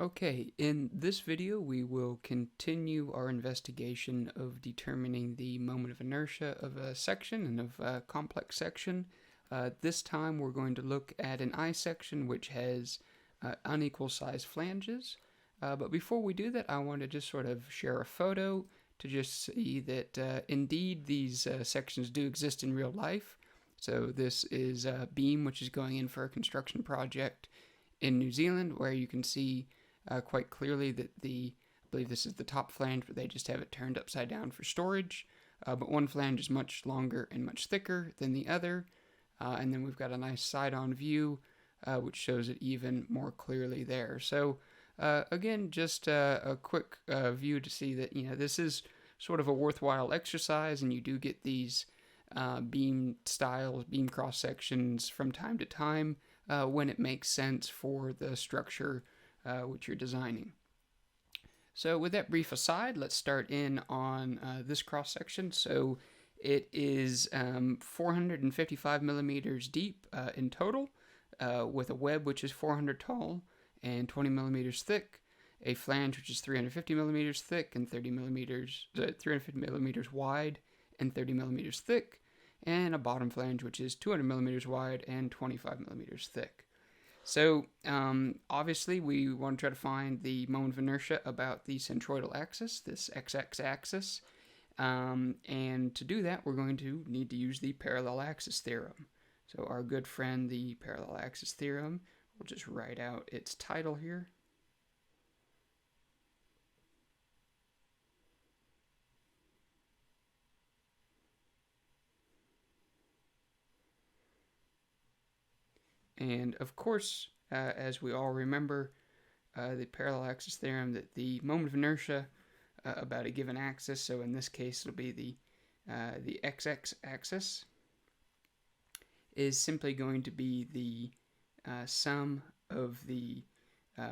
Okay, in this video we will continue our investigation of determining the moment of inertia of a section and of a complex section. This time we're going to look at an I section which has unequal size flanges. But before we do that, I want to just sort of share a photo to just see that indeed these sections do exist in real life. So this is a beam which is going in for a construction project in New Zealand, where you can see quite clearly that I believe this is the top flange, but they just have it turned upside down for storage. But one flange is much longer and much thicker than the other. And then we've got a nice side-on view, which shows it even more clearly there. So again, just a quick view to see that, this is sort of a worthwhile exercise, and you do get these beam styles, beam cross sections from time to time when it makes sense for the structure which you're designing. So with that brief aside, let's start in on this cross section. So it is 455 millimeters deep in total, with a web which is 400 tall and 20 millimeters thick, a flange which is 350 millimeters thick and 350 millimeters wide and 30 millimeters thick, and a bottom flange which is 200 millimeters wide and 25 millimeters thick. So obviously we want to try to find the moment of inertia about the centroidal axis, this x-axis axis, and to do that we're going to need to use the parallel axis theorem. So our good friend, the parallel axis theorem, we'll just write out its title here. And of course, as we all remember, the parallel axis theorem, that the moment of inertia about a given axis, so in this case it'll be the x-axis axis, is simply going to be the sum of the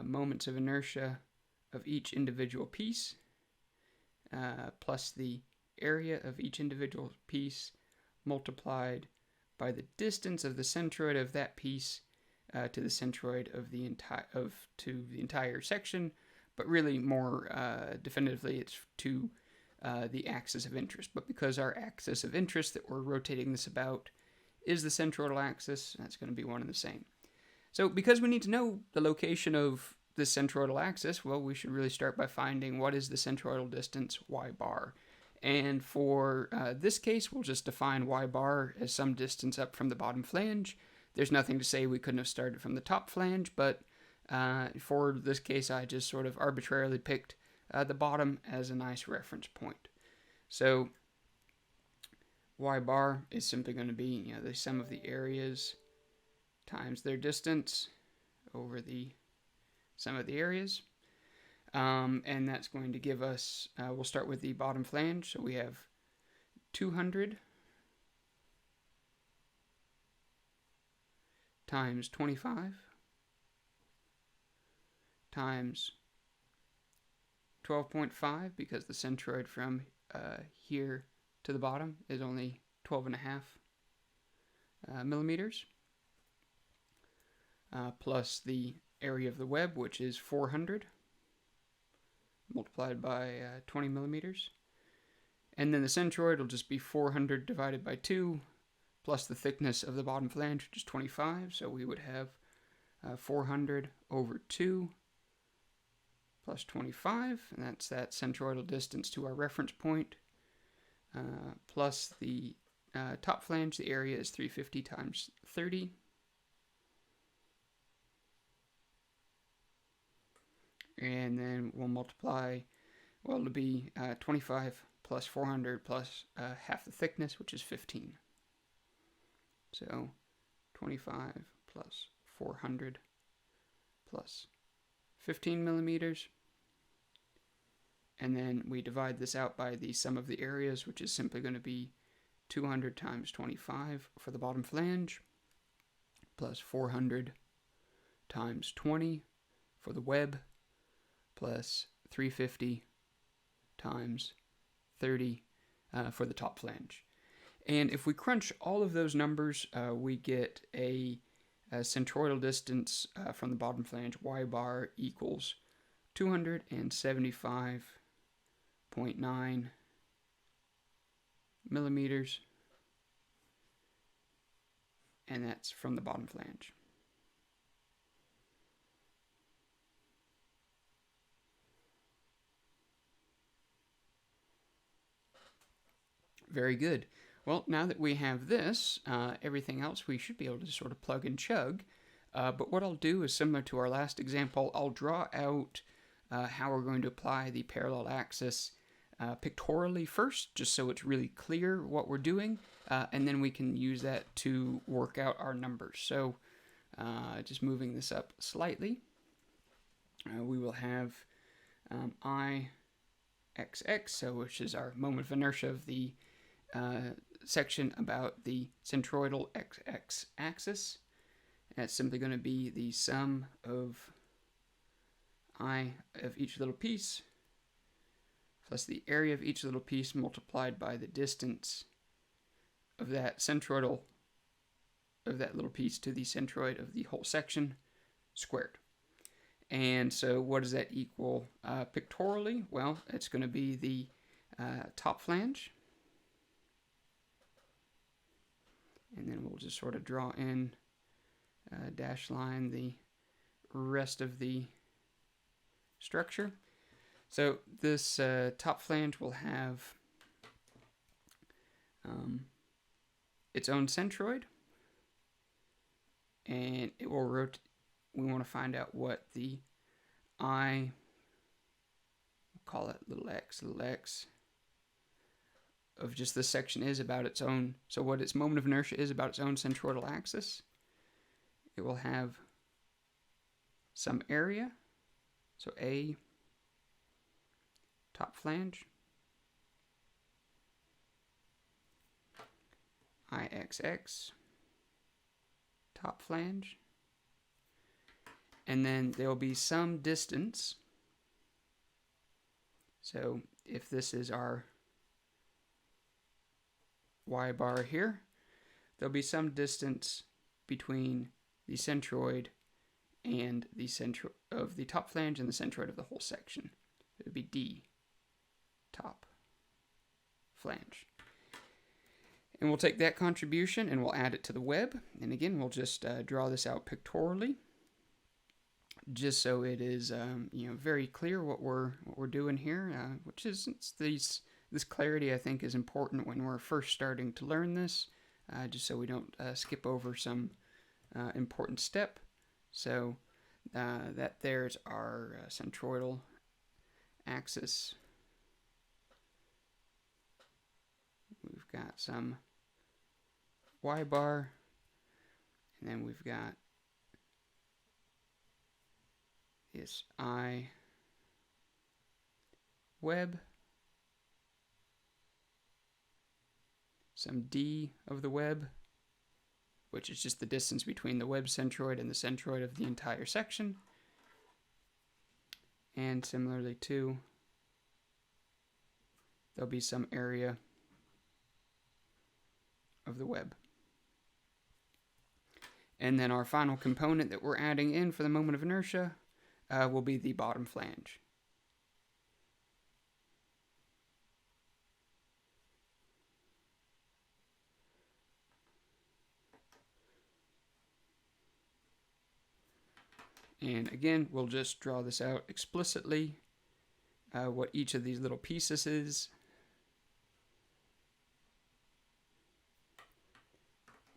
moments of inertia of each individual piece plus the area of each individual piece multiplied by the distance of the centroid of that piece to the centroid of the entire section, but really more definitively it's to the axis of interest. But because our axis of interest that we're rotating this about is the centroidal axis, that's going to be one and the same. So because we need to know the location of the centroidal axis, well, we should really start by finding what is the centroidal distance, y bar. And for this case, we'll just define y bar as some distance up from the bottom flange. There's nothing to say we couldn't have started from the top flange, but for this case, I just sort of arbitrarily picked the bottom as a nice reference point. So y bar is simply going to be, the sum of the areas times their distance over the sum of the areas. And that's going to give us, we'll start with the bottom flange. So we have 200 times 25 times 12.5, because the centroid from here to the bottom is only 12.5 millimeters, plus the area of the web, which is 400 multiplied by 20 millimeters. And then the centroid will just be 400 divided by 2 plus the thickness of the bottom flange, which is 25. So we would have 400 over 2 plus 25, and that's that centroidal distance to our reference point, plus the top flange. The area is 350 times 30. And then we'll multiply, well, it'll be 25 plus 400 plus half the thickness, which is 15. So 25 plus 400 plus 15 millimeters. And then we divide this out by the sum of the areas, which is simply going to be 200 times 25 for the bottom flange, plus 400 times 20 for the web, plus 350 times 30 for the top flange. And if we crunch all of those numbers, we get a centroidal distance from the bottom flange, y bar equals 275.9 millimeters, and that's from the bottom flange. Very good. Well, now that we have this, everything else we should be able to sort of plug and chug. But what I'll do is similar to our last example. I'll draw out how we're going to apply the parallel axis pictorially first, just so it's really clear what we're doing, and then we can use that to work out our numbers. So just moving this up slightly, we will have I xx, so which is our moment of inertia of the section about the centroidal xx axis. That's simply going to be the sum of I of each little piece plus the area of each little piece multiplied by the distance of that centroidal of that little piece to the centroid of the whole section squared. And so what does that equal pictorially? Well, it's going to be the top flange. And then we'll just sort of draw in dash line the rest of the structure. So this top flange will have its own centroid, and it will rotate. We want to find out what the I, we'll call it little x of just this section is about its own. So what its moment of inertia is about its own centroidal axis. It will have some area, so A top flange, IXX top flange, and then there will be some distance. So if this is our y bar here, there'll be some distance between the centroid and the centroid of the top flange and the centroid of the whole section. It would be D top flange. And we'll take that contribution and we'll add it to the web. And again, we'll just draw this out pictorially, just so it is very clear what we're doing here. Which is this clarity, I think, is important when we're first starting to learn this, just so we don't skip over some important step. So that there's our centroidal axis. We've got some y bar, and then we've got this I web, some D of the web, which is just the distance between the web centroid and the centroid of the entire section. And similarly too, there'll be some area of the web. And then our final component that we're adding in for the moment of inertia will be the bottom flange. And again, we'll just draw this out explicitly, what each of these little pieces is.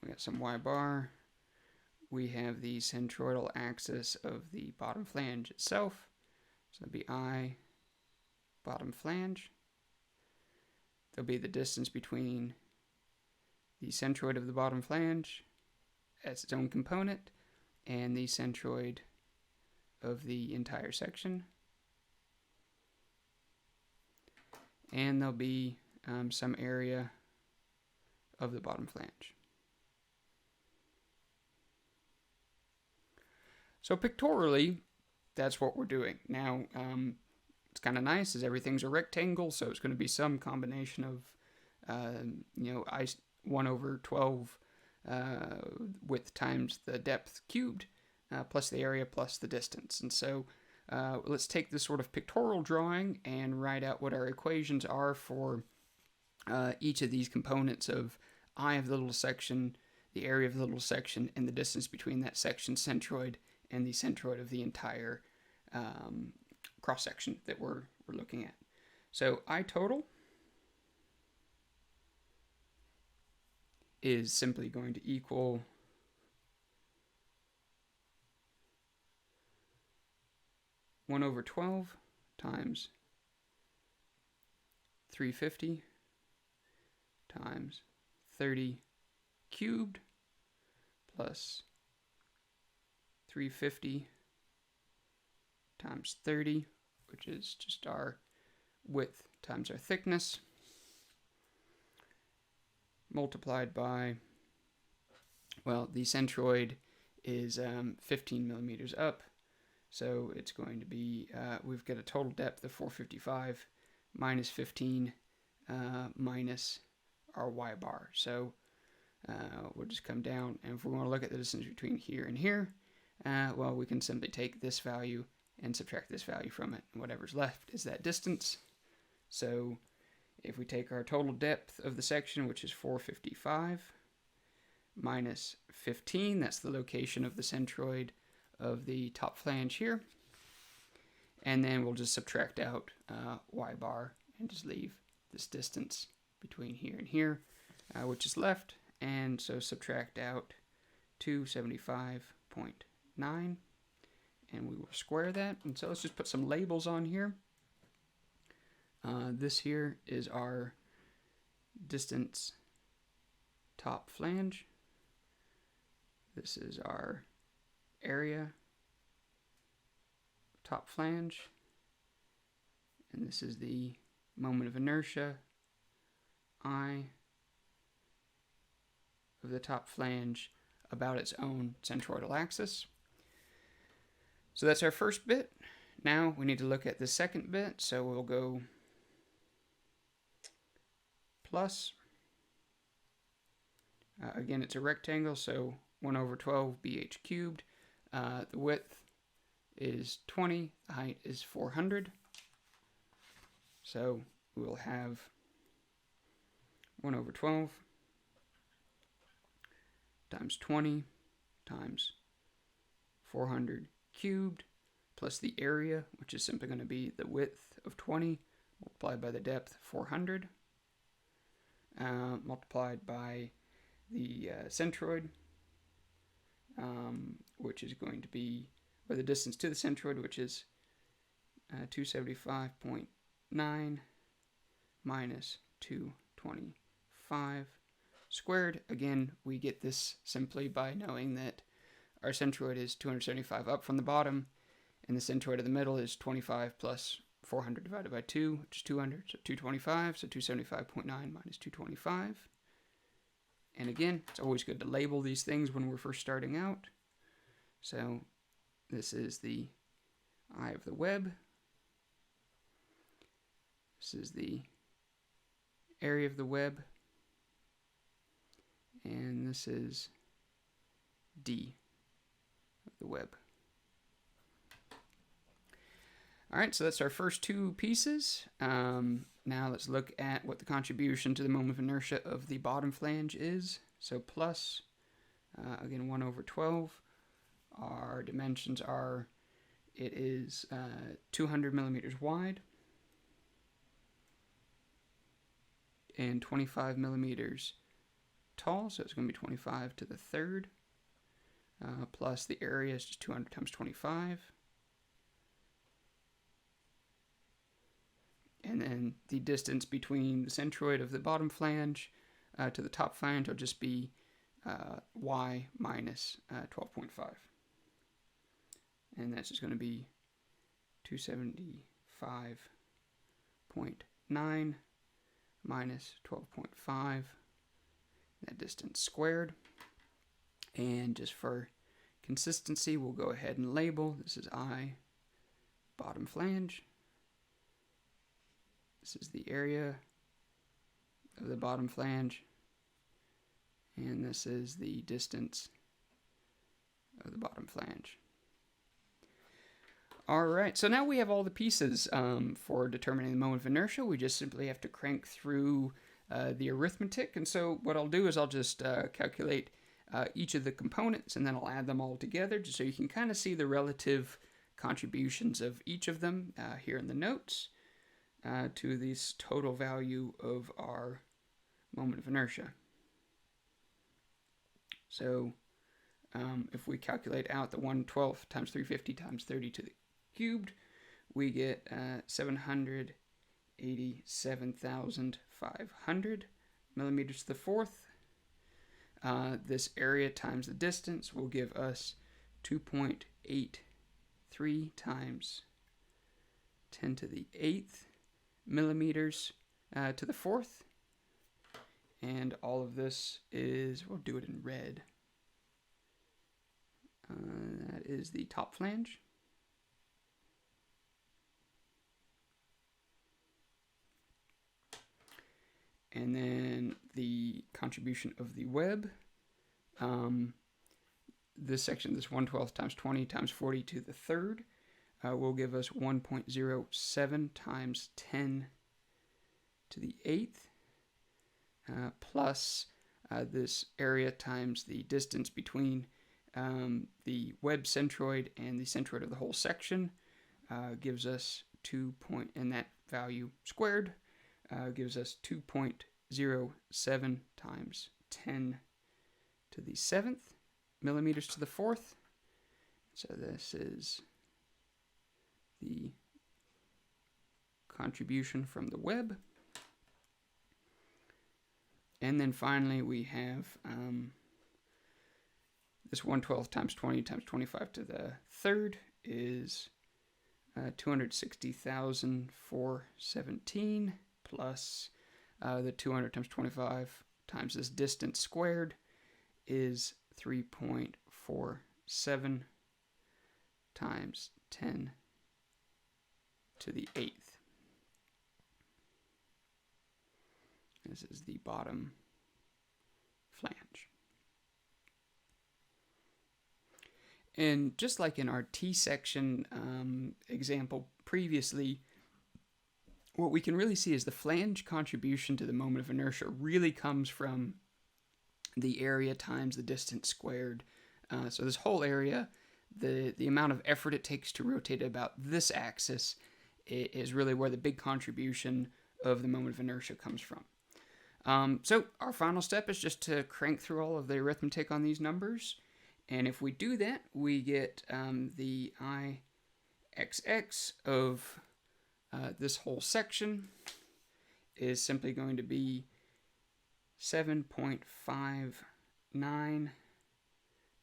We got some y bar. We have the centroidal axis of the bottom flange itself. So that'll be I bottom flange. There'll be the distance between the centroid of the bottom flange as its own component and the centroid of the entire section. And there'll be some area of the bottom flange. So pictorially, that's what we're doing. Now, it's kind of nice as everything's a rectangle, so it's going to be some combination of, 1 over 12 width times the depth cubed, plus the area plus the distance. And so let's take this sort of pictorial drawing and write out what our equations are for each of these components of I of the little section, the area of the little section, and the distance between that section centroid and the centroid of the entire cross-section that we're looking at. So I total is simply going to equal (1 over 12) times 350 times 30 cubed plus 350 times 30, which is just our width times our thickness, multiplied by, well, the centroid is 15 millimeters up, so it's going to be, we've got a total depth of 455 minus 15 minus our y bar. So we'll just come down, and if we want to look at the distance between here and here, well, we can simply take this value and subtract this value from it, and whatever's left is that distance. So if we take our total depth of the section, which is 455, minus 15, that's the location of the centroid of the top flange here, and then we'll just subtract out y bar and just leave this distance between here and here, which is left, and so subtract out 275.9, and we will square that. And so let's just put some labels on here. This here is our distance top flange. This is our area top flange, and this is the moment of inertia I of the top flange about its own centroidal axis. So that's our first bit. Now we need to look at the second bit, so we'll go plus, again it's a rectangle, so 1 over 12 bh cubed. The width is 20, the height is 400. So we will have 1 over 12 times 20 times 400 cubed plus the area, which is simply going to be the width of 20 multiplied by the depth 400, multiplied by the centroid, which is going to be, or the distance to the centroid, which is 275.9 minus 225 squared. Again, we get this simply by knowing that our centroid is 275 up from the bottom, and the centroid of the middle is 25 plus 400 divided by 2, which is 200, so 225, so 275.9 minus 225. And again, it's always good to label these things when we're first starting out. So this is the eye of the web. This is the area of the web. And this is D of the web. All right, so that's our first two pieces. Now let's look at what the contribution to the moment of inertia of the bottom flange is. So plus, again, 1 over 12. Our dimensions are, it is 200 millimeters wide and 25 millimeters tall, so it's going to be 25 to the third, plus the area is just 200 times 25. And then the distance between the centroid of the bottom flange to the top flange will just be y minus 12.5. And that's just going to be 275.9 minus 12.5, that distance squared. And just for consistency, we'll go ahead and label, this is I, bottom flange. This is the area of the bottom flange, and this is the distance of the bottom flange. All right, so now we have all the pieces for determining the moment of inertia. We just simply have to crank through the arithmetic. And so what I'll do is I'll just calculate each of the components, and then I'll add them all together just so you can kind of see the relative contributions of each of them here in the notes to this total value of our moment of inertia. So if we calculate out the 1/12 times 350 times 30 to the cubed, we get 787,500 millimeters to the fourth. This area times the distance will give us 2.83 times 10 to the 8th millimeters to the fourth. And all of this is, we'll do it in red. That is the top flange. And then the contribution of the web. This section, this 1/12 times 20 times 40 to the third, will give us 1.07 times 10 to the 8th, plus this area times the distance between the web centroid and the centroid of the whole section, gives us and that value squared gives us 2.07 times 10 to the 7th millimeters to the fourth. So this is the contribution from the web. And then finally we have this 1/12 times 20 times 25 to the third is 260,417 plus the 200 times 25 times this distance squared is 3.47 times 10 to the 8th. This is the bottom flange. And just like in our T-section example previously, what we can really see is the flange contribution to the moment of inertia really comes from the area times the distance squared. So this whole area, the amount of effort it takes to rotate about this axis is really where the big contribution of the moment of inertia comes from. So our final step is just to crank through all of the arithmetic on these numbers. And if we do that, we get the Ixx of this whole section is simply going to be 7.59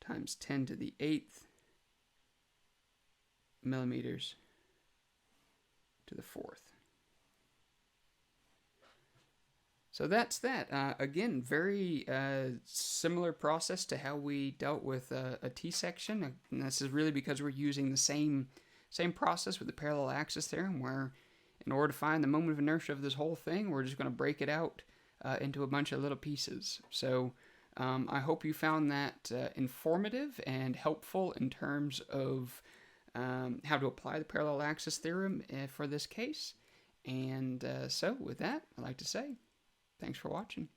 times 10 to the 8th millimeters to the fourth. So that's that. Again, very similar process to how we dealt with a T-section. And this is really because we're using the same process with the parallel axis theorem, where in order to find the moment of inertia of this whole thing, we're just going to break it out into a bunch of little pieces. So I hope you found that informative and helpful in terms of how to apply the parallel axis theorem for this case. And so with that, I'd like to say, thanks for watching.